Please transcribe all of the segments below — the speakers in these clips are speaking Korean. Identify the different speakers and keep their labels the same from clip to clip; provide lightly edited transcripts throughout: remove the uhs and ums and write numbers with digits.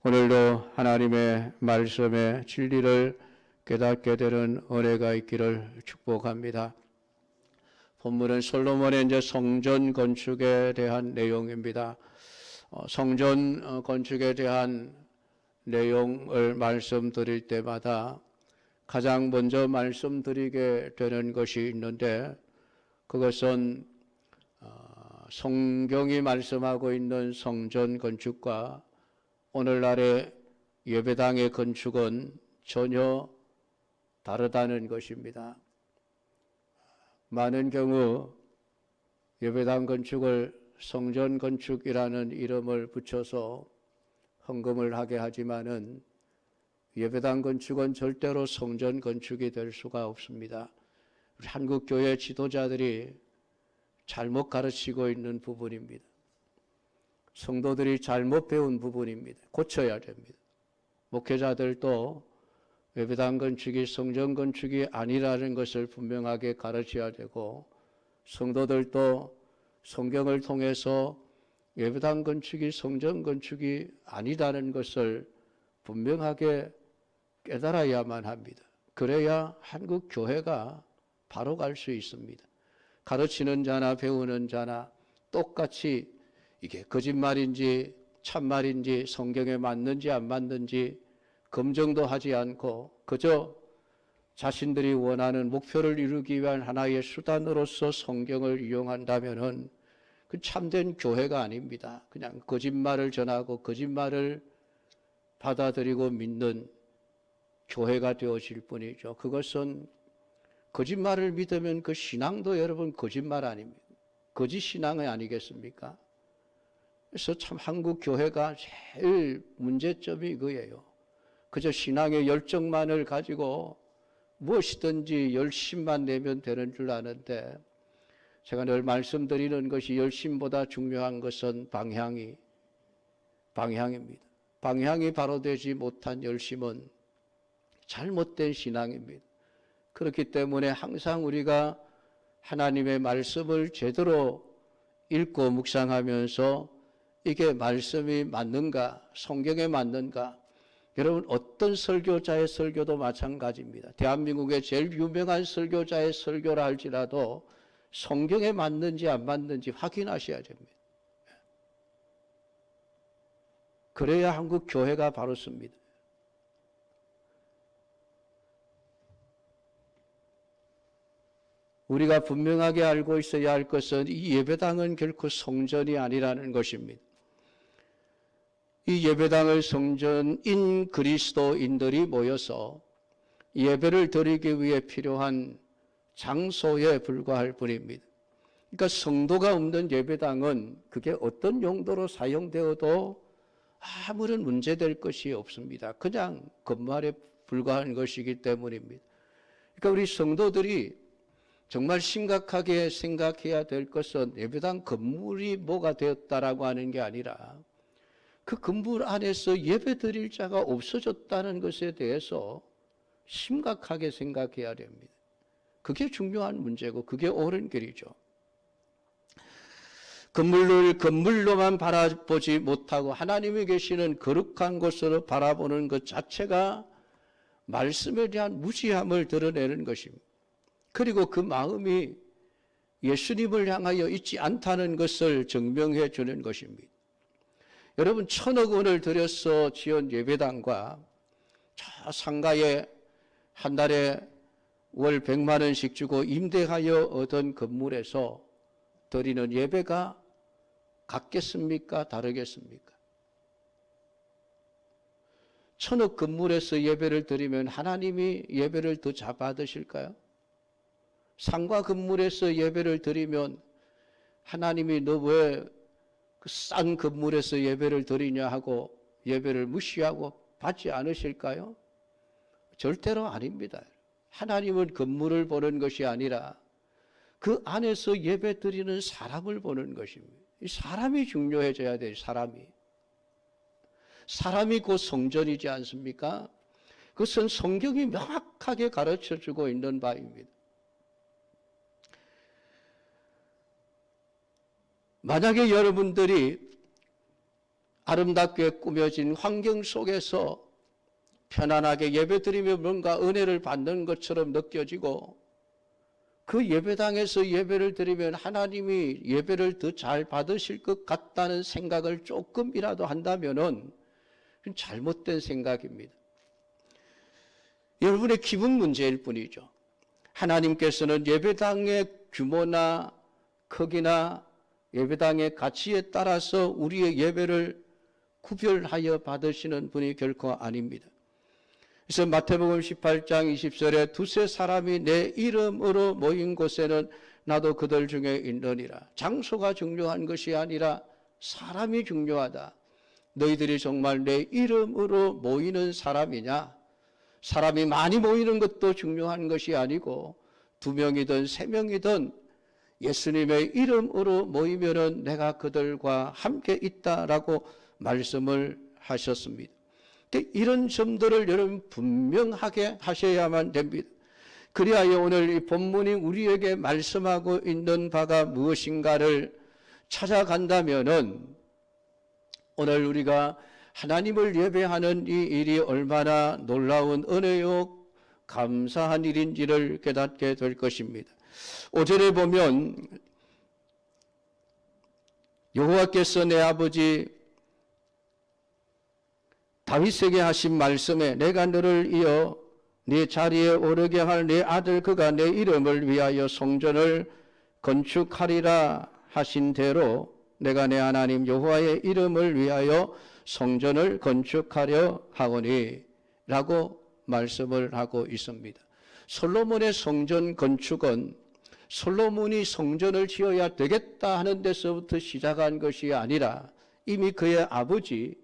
Speaker 1: 오늘도 하나님의 말씀의 진리를 깨닫게 되는 은혜가 있기를 축복합니다. 본문은 솔로몬의 이제 성전 건축에 대한 내용입니다. 성전 건축에 대한 내용을 말씀드릴 때마다 가장 먼저 말씀드리게 되는 것이 있는데, 그것은 성경이 말씀하고 있는 성전 건축과 오늘날의 예배당의 건축은 전혀 다르다는 것입니다. 많은 경우 예배당 건축을 성전 건축이라는 이름을 붙여서 헌금을 하게 하지만은 예배당 건축은 절대로 성전 건축이 될 수가 없습니다. 우리 한국 교회 지도자들이 잘못 가르치고 있는 부분입니다. 성도들이 잘못 배운 부분입니다. 고쳐야 됩니다. 목회자들도 예배당 건축이 성전 건축이 아니라는 것을 분명하게 가르쳐야 되고, 성도들도 성경을 통해서 예배당 건축이 성전 건축이 아니라는 것을 분명하게 깨달아야만 합니다. 그래야 한국 교회가 바로 갈 수 있습니다. 가르치는 자나 배우는 자나 똑같이 이게 거짓말인지 참말인지 성경에 맞는지 안 맞는지 검증도 하지 않고 그저 자신들이 원하는 목표를 이루기 위한 하나의 수단으로서 성경을 이용한다면은 그 참된 교회가 아닙니다. 그냥 거짓말을 전하고 거짓말을 받아들이고 믿는 교회가 되어질 뿐이죠. 그것은 거짓말을 믿으면 그 신앙도 여러분 거짓말 아닙니까? 거짓 신앙이 아니겠습니까? 그래서 참 한국 교회가 제일 문제점이 이거예요. 그저 신앙의 열정만을 가지고 무엇이든지 열심만 내면 되는 줄 아는데, 제가 늘 말씀드리는 것이 열심보다 중요한 것은 방향입니다. 방향이 바로 되지 못한 열심은 잘못된 신앙입니다. 그렇기 때문에 항상 우리가 하나님의 말씀을 제대로 읽고 묵상하면서 이게 말씀이 맞는가, 성경에 맞는가. 여러분, 어떤 설교자의 설교도 마찬가지입니다. 대한민국의 제일 유명한 설교자의 설교라 할지라도 성경에 맞는지 안 맞는지 확인하셔야 됩니다. 그래야 한국 교회가 바로 섭니다. 우리가 분명하게 알고 있어야 할 것은 이 예배당은 결코 성전이 아니라는 것입니다. 이 예배당을 성전인 그리스도인들이 모여서 예배를 드리기 위해 필요한 장소에 불과할 뿐입니다. 그러니까 성도가 없는 예배당은 그게 어떤 용도로 사용되어도 아무런 문제될 것이 없습니다. 그냥 건물에 불과한 것이기 때문입니다. 그러니까 우리 성도들이 정말 심각하게 생각해야 될 것은 예배당 건물이 뭐가 되었다라고 하는 게 아니라 그 건물 안에서 예배 드릴 자가 없어졌다는 것에 대해서 심각하게 생각해야 됩니다. 그게 중요한 문제고 그게 옳은 길이죠. 건물을 건물로만 바라보지 못하고 하나님이 계시는 거룩한 곳으로 바라보는 것 자체가 말씀에 대한 무지함을 드러내는 것입니다. 그리고 그 마음이 예수님을 향하여 있지 않다는 것을 증명해 주는 것입니다. 여러분, 1,000억 원을 들여서 지은 예배당과 저 상가에 한 달에 월 100만 원씩 주고 임대하여 얻은 건물에서 드리는 예배가 같겠습니까? 다르겠습니까? 1,000억 건물에서 예배를 드리면 하나님이 예배를 더 잘 받으실까요? 상가 건물에서 예배를 드리면 하나님이 너 왜 그 싼 건물에서 예배를 드리냐 하고 예배를 무시하고 받지 않으실까요? 절대로 아닙니다. 하나님은 건물을 보는 것이 아니라 그 안에서 예배 드리는 사람을 보는 것입니다. 이 사람이 중요해져야 돼요. 사람이 곧 성전이지 않습니까? 그것은 성경이 명확하게 가르쳐주고 있는 바입니다. 만약에 여러분들이 아름답게 꾸며진 환경 속에서 편안하게 예배드리며 뭔가 은혜를 받는 것처럼 느껴지고, 그 예배당에서 예배를 드리면 하나님이 예배를 더 잘 받으실 것 같다는 생각을 조금이라도 한다면은 그건 잘못된 생각입니다. 여러분의 기분 문제일 뿐이죠. 하나님께서는 예배당의 규모나 크기나 예배당의 가치에 따라서 우리의 예배를 구별하여 받으시는 분이 결코 아닙니다. 그래서 마태복음 18장 20절에 두세 사람이 내 이름으로 모인 곳에는 나도 그들 중에 있느니라. 장소가 중요한 것이 아니라 사람이 중요하다. 너희들이 정말 내 이름으로 모이는 사람이냐? 사람이 많이 모이는 것도 중요한 것이 아니고 2명이든 3명이든 예수님의 이름으로 모이면은 내가 그들과 함께 있다라고 말씀을 하셨습니다. 이런 점들을 여러분 분명하게 하셔야만 됩니다. 그리하여 오늘 이 본문이 우리에게 말씀하고 있는 바가 무엇인가를 찾아간다면은 오늘 우리가 하나님을 예배하는 이 일이 얼마나 놀라운 은혜요 감사한 일인지를 깨닫게 될 것입니다. 5절에 보면 여호와께서 내 아버지 다윗에게 하신 말씀에 내가 너를 이어 네 자리에 오르게 할 네 아들 그가 내 이름을 위하여 성전을 건축하리라 하신 대로 내가 내 하나님 여호와의 이름을 위하여 성전을 건축하려 하오니 라고 말씀을 하고 있습니다. 솔로몬의 성전 건축은 솔로몬이 성전을 지어야 되겠다 하는 데서부터 시작한 것이 아니라 이미 그의 아버지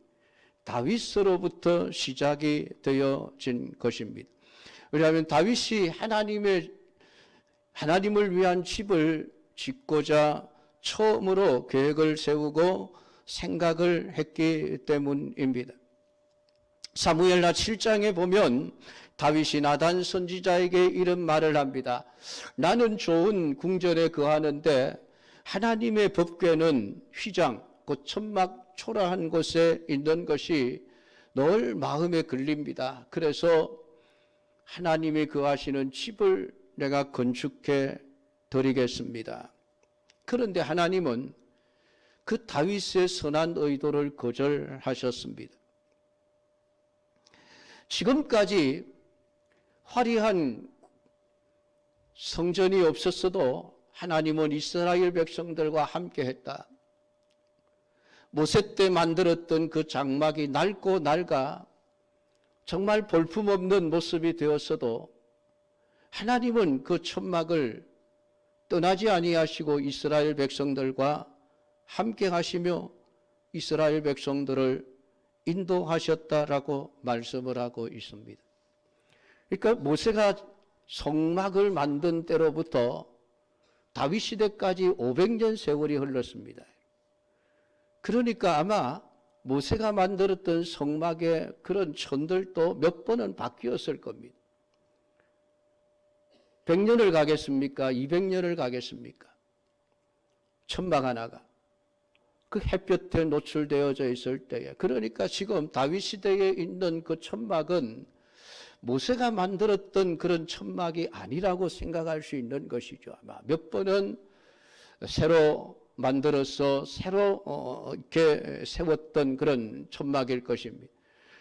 Speaker 1: 다윗으로부터 시작이 되어진 것입니다. 왜냐하면 다윗이 하나님을 위한 집을 짓고자 처음으로 계획을 세우고 생각을 했기 때문입니다. 사무엘하 7장에 보면 다윗이 나단 선지자에게 이런 말을 합니다. 나는 좋은 궁전에 거하는데 하나님의 법궤는 휘장, 곧 천막 초라한 곳에 있는 것이 늘 마음에 걸립니다. 그래서 하나님이 거하시는 집을 내가 건축해 드리겠습니다. 그런데 하나님은 그 다윗의 선한 의도를 거절하셨습니다. 지금까지 화려한 성전이 없었어도 하나님은 이스라엘 백성들과 함께 했다. 모세 때 만들었던 그 장막이 낡고 낡아 정말 볼품없는 모습이 되었어도 하나님은 그 천막을 떠나지 아니하시고 이스라엘 백성들과 함께 하시며 이스라엘 백성들을 인도하셨다라고 말씀을 하고 있습니다. 그러니까 모세가 성막을 만든 때로부터 다윗 시대까지 500년 세월이 흘렀습니다. 그러니까 아마 모세가 만들었던 성막의 그런 천들도 몇 번은 바뀌었을 겁니다. 100년을 가겠습니까? 200년을 가겠습니까? 천막 하나가 그 햇볕에 노출되어져 있을 때에, 그러니까 지금 다윗 시대에 있는 그 천막은 모세가 만들었던 그런 천막이 아니라고 생각할 수 있는 것이죠. 아마 몇 번은 새로 만들어서 새로 이렇게 세웠던 그런 천막일 것입니다.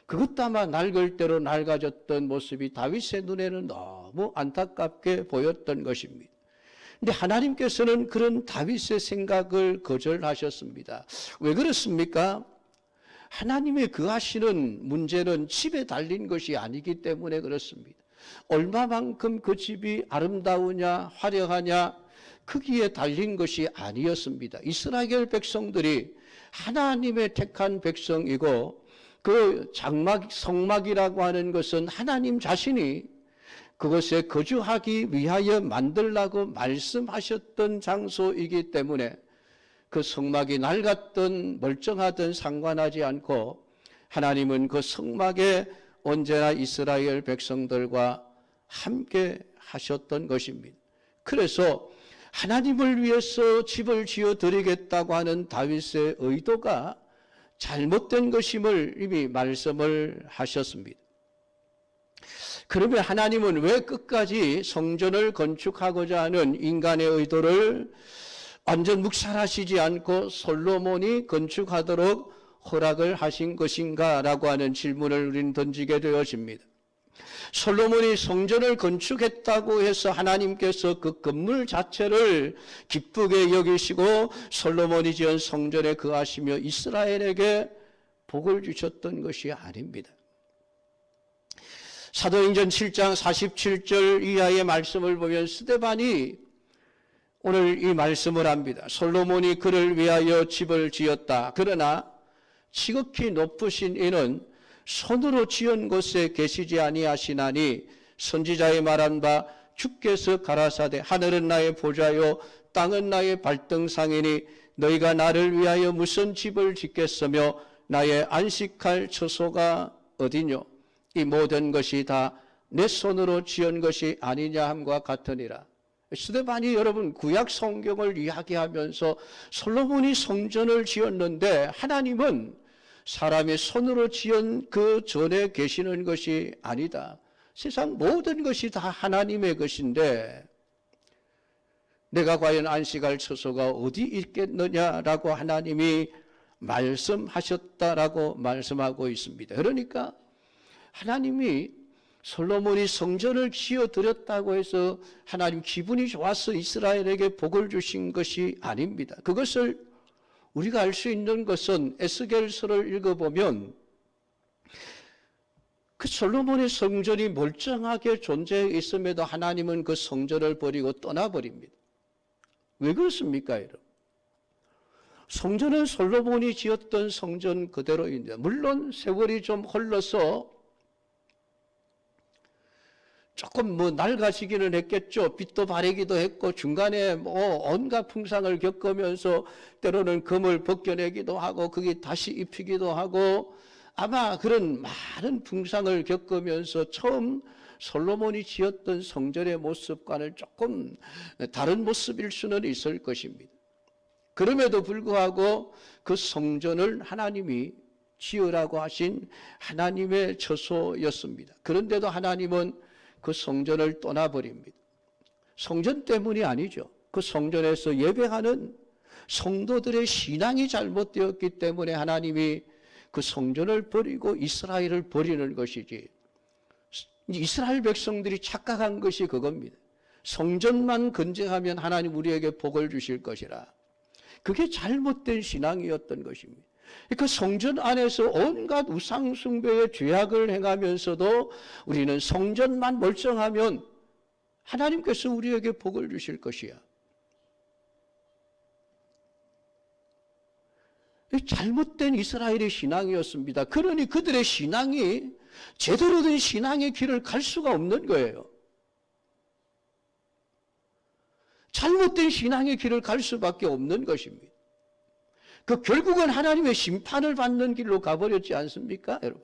Speaker 1: 그것도 아마 낡을 대로 낡아졌던 모습이 다윗의 눈에는 너무 안타깝게 보였던 것입니다. 근데 하나님께서는 그런 다윗의 생각을 거절하셨습니다. 왜 그렇습니까? 하나님의 거하시는 문제는 집에 달린 것이 아니기 때문에 그렇습니다. 얼마만큼 그 집이 아름다우냐 화려하냐 크기에 달린 것이 아니었습니다. 이스라엘 백성들이 하나님의 택한 백성이고 그 장막, 성막이라고 하는 것은 하나님 자신이 그것에 거주하기 위하여 만들라고 말씀하셨던 장소이기 때문에 그 성막이 낡았든 멀쩡하든 상관하지 않고 하나님은 그 성막에 언제나 이스라엘 백성들과 함께 하셨던 것입니다. 그래서 하나님을 위해서 집을 지어 드리겠다고 하는 다윗의 의도가 잘못된 것임을 이미 말씀을 하셨습니다. 그러면 하나님은 왜 끝까지 성전을 건축하고자 하는 인간의 의도를 완전 묵살하시지 않고 솔로몬이 건축하도록 허락을 하신 것인가 라고 하는 질문을 우리는 던지게 되어집니다. 솔로몬이 성전을 건축했다고 해서 하나님께서 그 건물 자체를 기쁘게 여기시고 솔로몬이 지은 성전에 거하시며 이스라엘에게 복을 주셨던 것이 아닙니다. 사도행전 7장 47절 이하의 말씀을 보면 스데반이 오늘 이 말씀을 합니다. 솔로몬이 그를 위하여 집을 지었다. 그러나 지극히 높으신 이는 손으로 지은 곳에 계시지 아니하시나니 선지자의 말한 바 주께서 가라사대 하늘은 나의 보좌요 땅은 나의 발등상이니 너희가 나를 위하여 무슨 집을 짓겠으며 나의 안식할 처소가 어디뇨? 이 모든 것이 다 내 손으로 지은 것이 아니냐 함과 같으니라. 스데반이 여러분 구약 성경을 이야기하면서 솔로몬이 성전을 지었는데 하나님은 사람의 손으로 지은 그 전에 계시는 것이 아니다. 세상 모든 것이 다 하나님의 것인데 내가 과연 안식할 처소가 어디 있겠느냐라고 하나님이 말씀하셨다라고 말씀하고 있습니다. 그러니까 하나님이 솔로몬이 성전을 지어드렸다고 해서 하나님 기분이 좋아서 이스라엘에게 복을 주신 것이 아닙니다. 그것을 우리가 알 수 있는 것은 에스겔서를 읽어보면 그 솔로몬의 성전이 멀쩡하게 존재해 있음에도 하나님은 그 성전을 버리고 떠나버립니다. 왜 그렇습니까, 여러분? 성전은 솔로몬이 지었던 성전 그대로입니다. 물론 세월이 좀 흘러서 조금 낡아지기는 했겠죠. 빛도 바래기도 했고 중간에 온갖 풍상을 겪으면서 때로는 금을 벗겨내기도 하고 그게 다시 입히기도 하고 아마 그런 많은 풍상을 겪으면서 처음 솔로몬이 지었던 성전의 모습과는 조금 다른 모습일 수는 있을 것입니다. 그럼에도 불구하고 그 성전을 하나님이 지으라고 하신 하나님의 처소였습니다. 그런데도 하나님은 그 성전을 떠나버립니다. 성전 때문이 아니죠. 그 성전에서 예배하는 성도들의 신앙이 잘못되었기 때문에 하나님이 그 성전을 버리고 이스라엘을 버리는 것이지. 이스라엘 백성들이 착각한 것이 그겁니다. 성전만 건재하면 하나님 우리에게 복을 주실 것이라. 그게 잘못된 신앙이었던 것입니다. 그 성전 안에서 온갖 우상 숭배의 죄악을 행하면서도 우리는 성전만 멀쩡하면 하나님께서 우리에게 복을 주실 것이야. 잘못된 이스라엘의 신앙이었습니다. 그러니 그들의 신앙이 제대로 된 신앙의 길을 갈 수가 없는 거예요. 잘못된 신앙의 길을 갈 수밖에 없는 것입니다. 그 결국은 하나님의 심판을 받는 길로 가버렸지 않습니까, 여러분?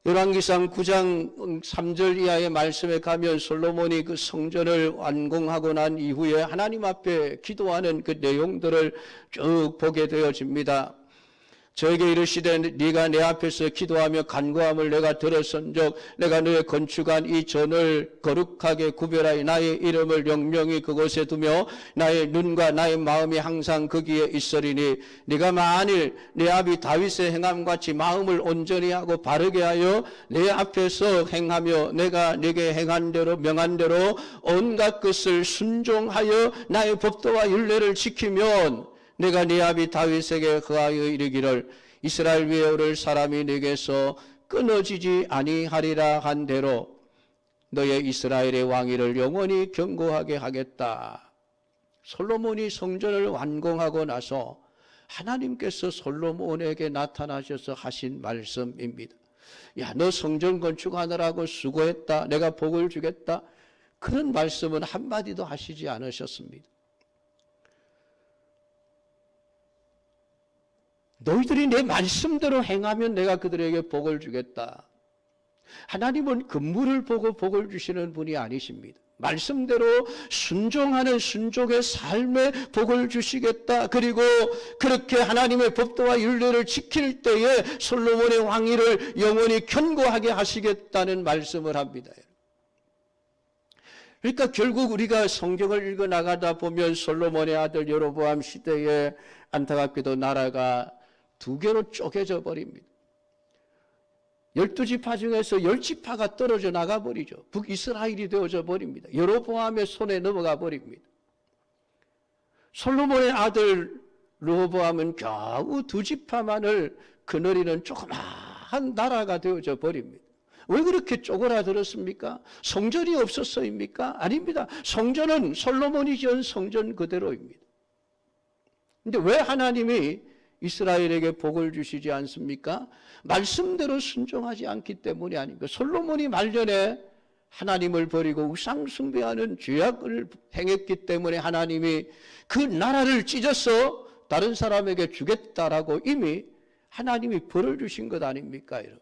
Speaker 1: 열왕기상 9장 3절 이하의 말씀에 가면 솔로몬이 그 성전을 완공하고 난 이후에 하나님 앞에 기도하는 그 내용들을 쭉 보게 되어집니다. 저에게 이르시되 네가 내 앞에서 기도하며 간구함을 내가 들었은즉 내가 너의 건축한 이 전을 거룩하게 구별하여 나의 이름을 영명히 그곳에 두며 나의 눈과 나의 마음이 항상 거기에 있으리니 네가 만일 내 아비 다윗의 행함같이 마음을 온전히 하고 바르게 하여 내 앞에서 행하며 내가 네게 행한 대로 명한 대로 온갖 것을 순종하여 나의 법도와 율례를 지키면 내가 네 아비 다윗에게 거하여 이르기를 이스라엘 위에 오를 사람이 네게서 끊어지지 아니하리라 한 대로 너의 이스라엘의 왕위를 영원히 견고하게 하겠다. 솔로몬이 성전을 완공하고 나서 하나님께서 솔로몬에게 나타나셔서 하신 말씀입니다. 야, 너 성전 건축하느라고 수고했다. 내가 복을 주겠다. 그런 말씀은 한마디도 하시지 않으셨습니다. 너희들이 내 말씀대로 행하면 내가 그들에게 복을 주겠다. 하나님은 건물을 보고 복을 주시는 분이 아니십니다. 말씀대로 순종하는 순종의 삶에 복을 주시겠다. 그리고 그렇게 하나님의 법도와 율례를 지킬 때에 솔로몬의 왕위를 영원히 견고하게 하시겠다는 말씀을 합니다. 그러니까 결국 우리가 성경을 읽어 나가다 보면 솔로몬의 아들 여로보암 시대에 안타깝게도 나라가 두 개로 쪼개져 버립니다. 12지파 중에서 10지파가 떨어져 나가버리죠. 북이스라엘이 되어져 버립니다. 여로보암의 손에 넘어가 버립니다. 솔로몬의 아들 르호보암은 겨우 2지파만을 거느리는 조그마한 나라가 되어져 버립니다. 왜 그렇게 쪼그라들었습니까? 성전이 없었어입니까? 아닙니다. 성전은 솔로몬이 지은 성전 그대로입니다. 그런데 왜 하나님이 이스라엘에게 복을 주시지 않습니까? 말씀대로 순종하지 않기 때문이 아닙니까? 솔로몬이 말년에 하나님을 버리고 우상 숭배하는 죄악을 행했기 때문에 하나님이 그 나라를 찢어서 다른 사람에게 주겠다라고 이미 하나님이 벌을 주신 것 아닙니까, 여러분?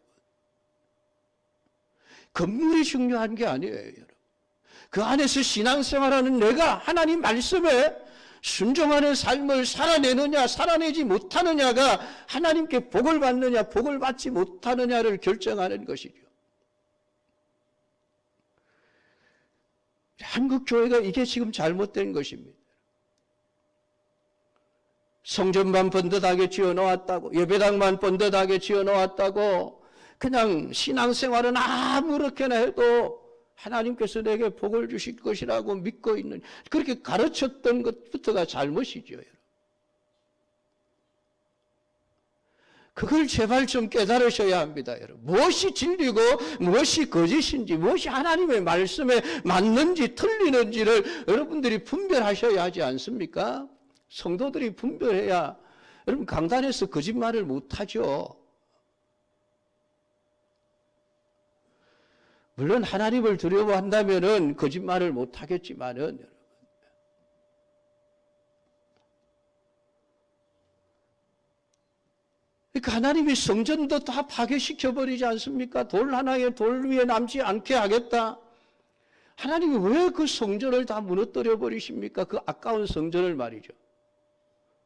Speaker 1: 건물이 중요한 게 아니에요, 여러분. 그 안에서 신앙생활하는 내가 하나님 말씀에 순종하는 삶을 살아내느냐 살아내지 못하느냐가 하나님께 복을 받느냐 복을 받지 못하느냐를 결정하는 것이죠. 한국 교회가 이게 지금 잘못된 것입니다. 성전만 번듯하게 지어놓았다고, 예배당만 번듯하게 지어놓았다고, 그냥 신앙생활은 아무렇게나 해도 하나님께서 내게 복을 주실 것이라고 믿고 있는, 그렇게 가르쳤던 것부터가 잘못이죠. 그걸 제발 좀 깨달으셔야 합니다, 여러분. 무엇이 진리고 무엇이 거짓인지, 무엇이 하나님의 말씀에 맞는지 틀리는지를 여러분들이 분별하셔야 하지 않습니까? 성도들이 분별해야 여러분 강단에서 거짓말을 못하죠. 물론 하나님을 두려워한다면은 거짓말을 못하겠지만은, 그러니까 하나님이 성전도 다 파괴시켜버리지 않습니까? 돌 하나에 돌 위에 남지 않게 하겠다. 하나님이 왜 그 성전을 다 무너뜨려 버리십니까? 그 아까운 성전을 말이죠.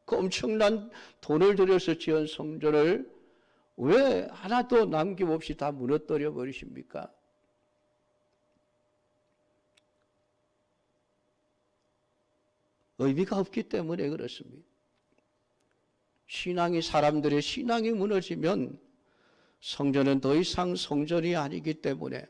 Speaker 1: 그 엄청난 돈을 들여서 지은 성전을 왜 하나도 남김없이 다 무너뜨려 버리십니까? 의미가 없기 때문에 그렇습니다. 사람들의 신앙이 무너지면 성전은 더 이상 성전이 아니기 때문에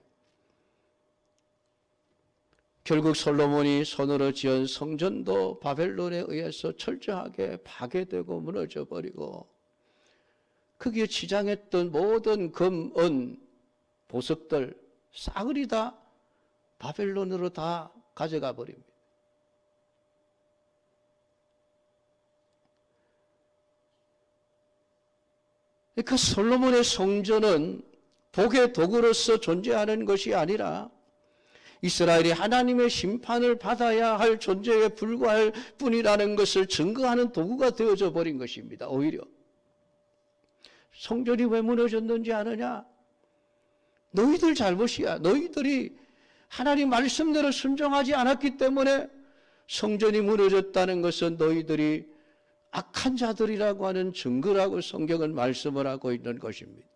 Speaker 1: 결국 솔로몬이 손으로 지은 성전도 바벨론에 의해서 철저하게 파괴되고 무너져 버리고, 거기에 치장했던 모든 금, 은, 보석들, 싸그리 다 바벨론으로 다 가져가 버립니다. 그러니까 솔로몬의 성전은 복의 도구로서 존재하는 것이 아니라 이스라엘이 하나님의 심판을 받아야 할 존재에 불과할 뿐이라는 것을 증거하는 도구가 되어져 버린 것입니다. 오히려 성전이 왜 무너졌는지 아느냐? 너희들 잘못이야. 너희들이 하나님 말씀대로 순종하지 않았기 때문에 성전이 무너졌다는 것은 너희들이 악한 자들이라고 하는 증거라고 성경은 말씀을 하고 있는 것입니다.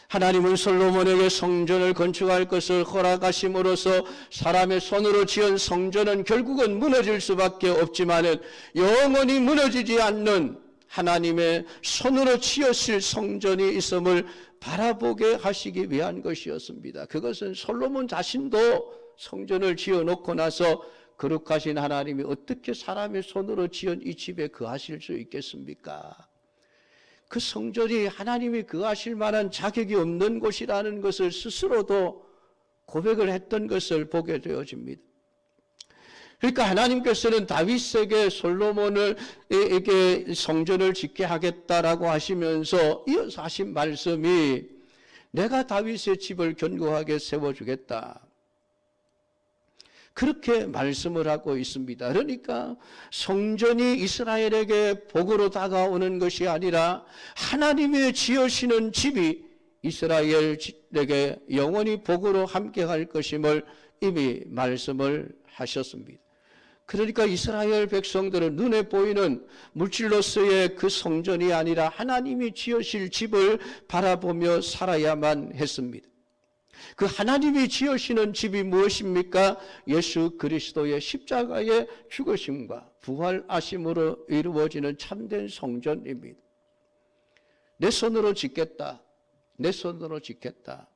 Speaker 1: 하나님은 솔로몬에게 성전을 건축할 것을 허락하심으로써 사람의 손으로 지은 성전은 결국은 무너질 수밖에 없지만은 영원히 무너지지 않는 하나님의 손으로 지으실 성전이 있음을 바라보게 하시기 위한 것이었습니다. 그것은 솔로몬 자신도 성전을 지어놓고 나서 거룩하신 하나님이 어떻게 사람의 손으로 지은 이 집에 거하실 수 있겠습니까? 그 성전이 하나님이 거하실 만한 자격이 없는 곳이라는 것을 스스로도 고백을 했던 것을 보게 되어집니다. 그러니까 하나님께서는 다윗에게 솔로몬에게 성전을 짓게 하겠다라고 하시면서 이어서 하신 말씀이 내가 다윗의 집을 견고하게 세워주겠다. 그렇게 말씀을 하고 있습니다. 그러니까 성전이 이스라엘에게 복으로 다가오는 것이 아니라 하나님의 지으시는 집이 이스라엘에게 영원히 복으로 함께할 것임을 이미 말씀을 하셨습니다. 그러니까 이스라엘 백성들은 눈에 보이는 물질로서의 그 성전이 아니라 하나님이 지으실 집을 바라보며 살아야만 했습니다. 그 하나님이 지으시는 집이 무엇입니까? 예수 그리스도의 십자가의 죽으심과 부활하심으로 이루어지는 참된 성전입니다. 내 손으로 짓겠다. 내 손으로 짓겠다.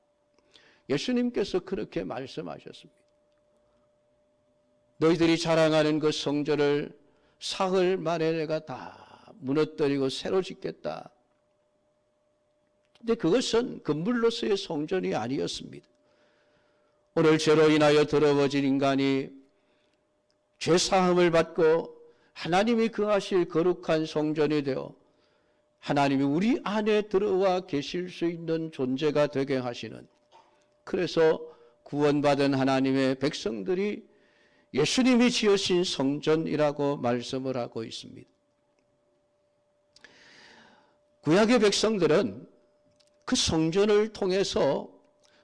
Speaker 1: 예수님께서 그렇게 말씀하셨습니다. 너희들이 자랑하는 그 성전을 사흘 만에 내가 다 무너뜨리고 새로 짓겠다. 근데 그것은 건물로서의 성전이 아니었습니다. 오늘 죄로 인하여 더러워진 인간이 죄사함을 받고 하나님이 거하실 거룩한 성전이 되어 하나님이 우리 안에 들어와 계실 수 있는 존재가 되게 하시는, 그래서 구원받은 하나님의 백성들이 예수님이 지으신 성전이라고 말씀을 하고 있습니다. 구약의 백성들은 그 성전을 통해서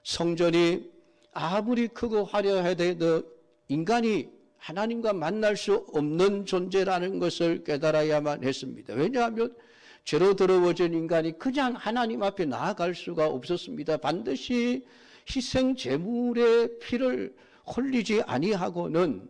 Speaker 1: 성전이 아무리 크고 화려해도 인간이 하나님과 만날 수 없는 존재라는 것을 깨달아야만 했습니다. 왜냐하면 죄로 더러워진 인간이 그냥 하나님 앞에 나아갈 수가 없었습니다. 반드시 희생 제물의 피를 흘리지 아니하고는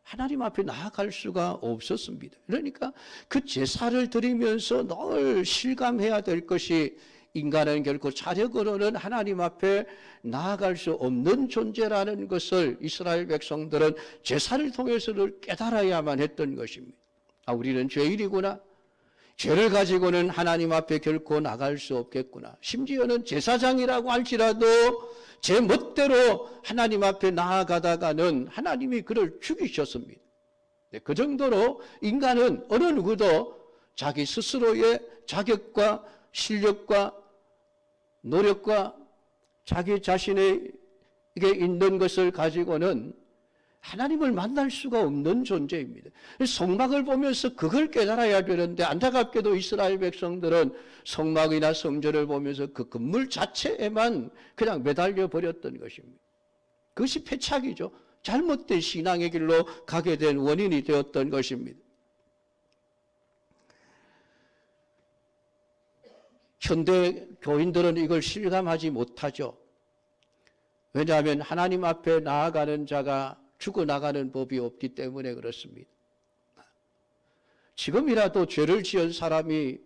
Speaker 1: 하나님 앞에 나아갈 수가 없었습니다. 그러니까 그 제사를 드리면서 늘 실감해야 될 것이, 인간은 결코 자력으로는 하나님 앞에 나아갈 수 없는 존재라는 것을 이스라엘 백성들은 제사를 통해서를 깨달아야만 했던 것입니다. 아, 우리는 죄인이구나. 죄를 가지고는 하나님 앞에 결코 나갈 수 없겠구나. 심지어는 제사장이라고 할지라도 제 멋대로 하나님 앞에 나아가다가는 하나님이 그를 죽이셨습니다. 그 정도로 인간은 어느 누구도 자기 스스로의 자격과 실력과 노력과 자기 자신에게 있는 것을 가지고는 하나님을 만날 수가 없는 존재입니다. 성막을 보면서 그걸 깨달아야 되는데, 안타깝게도 이스라엘 백성들은 성막이나 성전을 보면서 그 건물 자체에만 그냥 매달려 버렸던 것입니다. 그것이 패착이죠. 잘못된 신앙의 길로 가게 된 원인이 되었던 것입니다. 현대 교인들은 이걸 실감하지 못하죠. 왜냐하면 하나님 앞에 나아가는 자가 죽어나가는 법이 없기 때문에 그렇습니다. 지금이라도 죄를 지은 사람이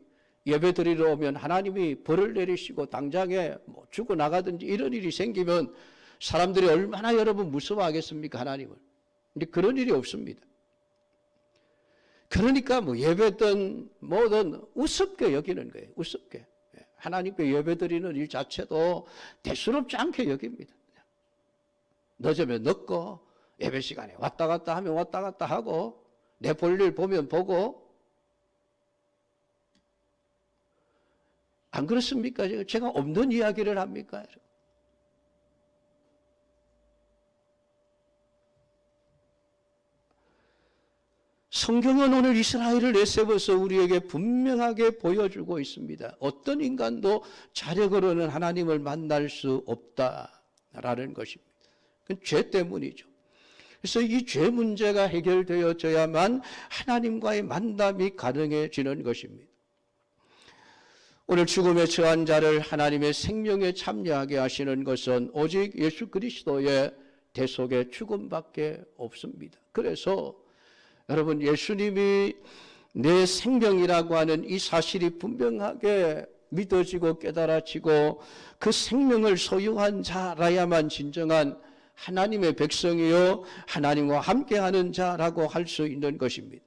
Speaker 1: 예배드리러 오면 하나님이 벌을 내리시고 당장에 죽어나가든지 이런 일이 생기면 사람들이 얼마나 여러분 무서워하겠습니까, 하나님을. 근데 그런 일이 없습니다. 그러니까 예배든 뭐든 우습게 여기는 거예요. 우습게. 하나님께 예배드리는 일 자체도 대수롭지 않게 여깁니다. 늦으면 늦고 예배 시간에 왔다 갔다 하면 왔다 갔다 하고 내 볼일 보면 보고, 안 그렇습니까? 제가 없는 이야기를 합니까? 성경은 오늘 이스라엘을 내세워서 우리에게 분명하게 보여주고 있습니다. 어떤 인간도 자력으로는 하나님을 만날 수 없다라는 것입니다. 그건 죄 때문이죠. 그래서 이 죄 문제가 해결되어져야만 하나님과의 만남이 가능해지는 것입니다. 오늘 죽음에 처한 자를 하나님의 생명에 참여하게 하시는 것은 오직 예수 그리스도의 대속의 죽음밖에 없습니다. 그래서 여러분, 예수님이 내 생명이라고 하는 이 사실이 분명하게 믿어지고 깨달아지고 그 생명을 소유한 자라야만 진정한 하나님의 백성이요 하나님과 함께하는 자라고 할 수 있는 것입니다.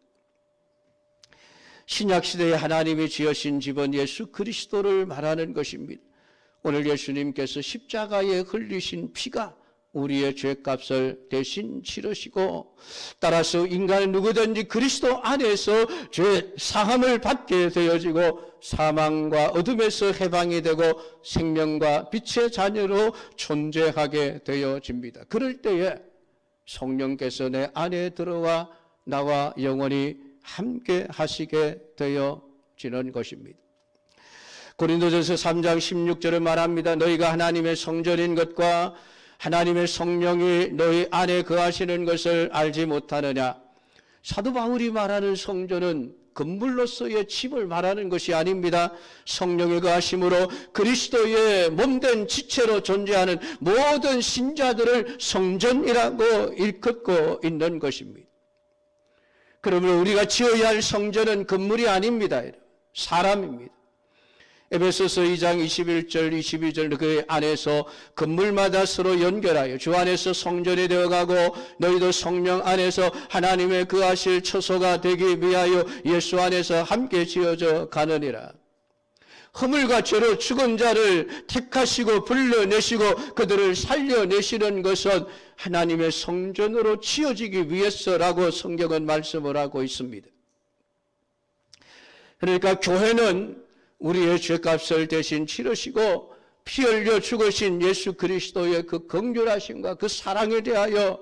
Speaker 1: 신약시대에 하나님이 지으신 집은 예수 그리스도를 말하는 것입니다. 오늘 예수님께서 십자가에 흘리신 피가 우리의 죄값을 대신 치르시고, 따라서 인간 누구든지 그리스도 안에서 죄 사함을 받게 되어지고 사망과 어둠에서 해방이 되고 생명과 빛의 자녀로 존재하게 되어집니다. 그럴 때에 성령께서 내 안에 들어와 나와 영원히 함께 하시게 되어지는 것입니다. 고린도전서 3장 16절을 말합니다. 너희가 하나님의 성전인 것과 하나님의 성령이 너희 안에 거하시는 것을 알지 못하느냐. 사도 바울이 말하는 성전은 건물로서의 집을 말하는 것이 아닙니다. 성령의 거하심으로 그리스도의 몸된 지체로 존재하는 모든 신자들을 성전이라고 일컫고 있는 것입니다. 그러므로 우리가 지어야 할 성전은 건물이 아닙니다. 사람입니다. 에베소서 2장 21절 22절 그 안에서 건물마다 서로 연결하여 주 안에서 성전이 되어가고 너희도 성령 안에서 하나님의 거하실 처소가 되기 위하여 예수 안에서 함께 지어져 가느니라. 허물과 죄로 죽은 자를 택하시고 불러내시고 그들을 살려내시는 것은 하나님의 성전으로 지어지기 위해서라고 성경은 말씀을 하고 있습니다. 그러니까 교회는 우리의 죄값을 대신 치르시고 피 흘려 죽으신 예수 그리스도의 그 긍휼하심과 그 사랑에 대하여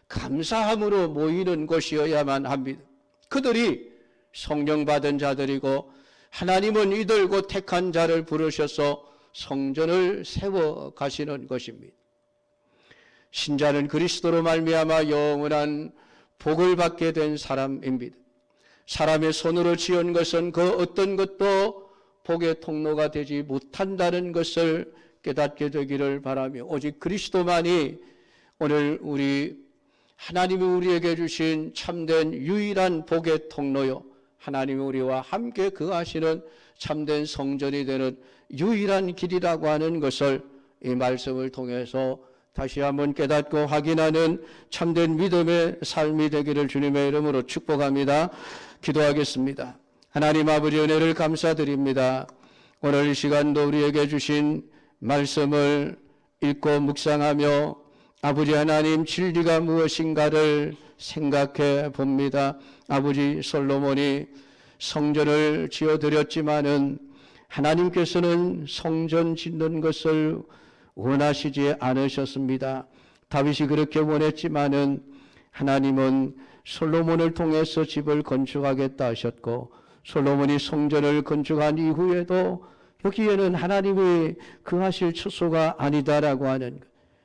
Speaker 1: 감사함으로 모이는 곳이어야만 합니다. 그들이 성령 받은 자들이고 하나님은 이들고 택한 자를 부르셔서 성전을 세워 가시는 것입니다. 신자는 그리스도로 말미암아 영원한 복을 받게 된 사람입니다. 사람의 손으로 지은 것은 그 어떤 것도 복의 통로가 되지 못한다는 것을 깨닫게 되기를 바라며 오직 그리스도만이 오늘 하나님이 우리에게 주신 참된 유일한 복의 통로요 하나님이 우리와 함께 거하시는 참된 성전이 되는 유일한 길이라고 하는 것을 이 말씀을 통해서 다시 한번 깨닫고 확인하는 참된 믿음의 삶이 되기를 주님의 이름으로 축복합니다. 기도하겠습니다. 하나님 아버지 은혜를 감사드립니다. 오늘 이 시간도 우리에게 주신 말씀을 읽고 묵상하며 아버지 하나님 진리가 무엇인가를 생각해 봅니다. 아버지 솔로몬이 성전을 지어드렸지만은 하나님께서는 성전 짓는 것을 원하시지 않으셨습니다. 다윗이 그렇게 원했지만은 하나님은 솔로몬을 통해서 집을 건축하겠다 하셨고 솔로몬이 성전을 건축한 이후에도 여기에는 하나님이 거하실 처소가 아니다라고 하는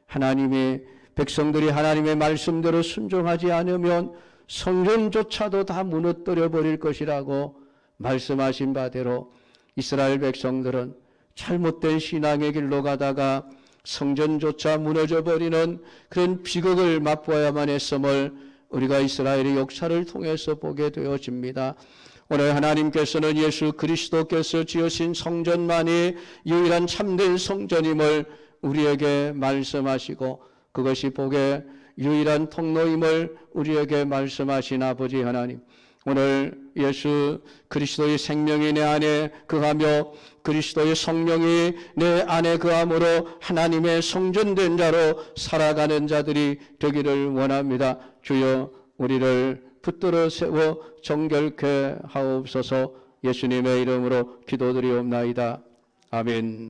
Speaker 1: 하나님의 백성들이 하나님의 말씀대로 순종하지 않으면 성전조차도 다 무너뜨려 버릴 것이라고 말씀하신 바대로 이스라엘 백성들은 잘못된 신앙의 길로 가다가 성전조차 무너져 버리는 그런 비극을 맛보아야만 했음을 우리가 이스라엘의 역사를 통해서 보게 되어집니다. 오늘 하나님께서는 예수 그리스도께서 지으신 성전만이 유일한 참된 성전임을 우리에게 말씀하시고 그것이 복의 유일한 통로임을 우리에게 말씀하신 아버지 하나님, 오늘 예수 그리스도의 생명이 내 안에 거하며 그리스도의 성령이 내 안에 거함으로 하나님의 성전된 자로 살아가는 자들이 되기를 원합니다. 주여 우리를 붙들어 세워 정결케 하옵소서. 예수님의 이름으로 기도드리옵나이다. 아멘.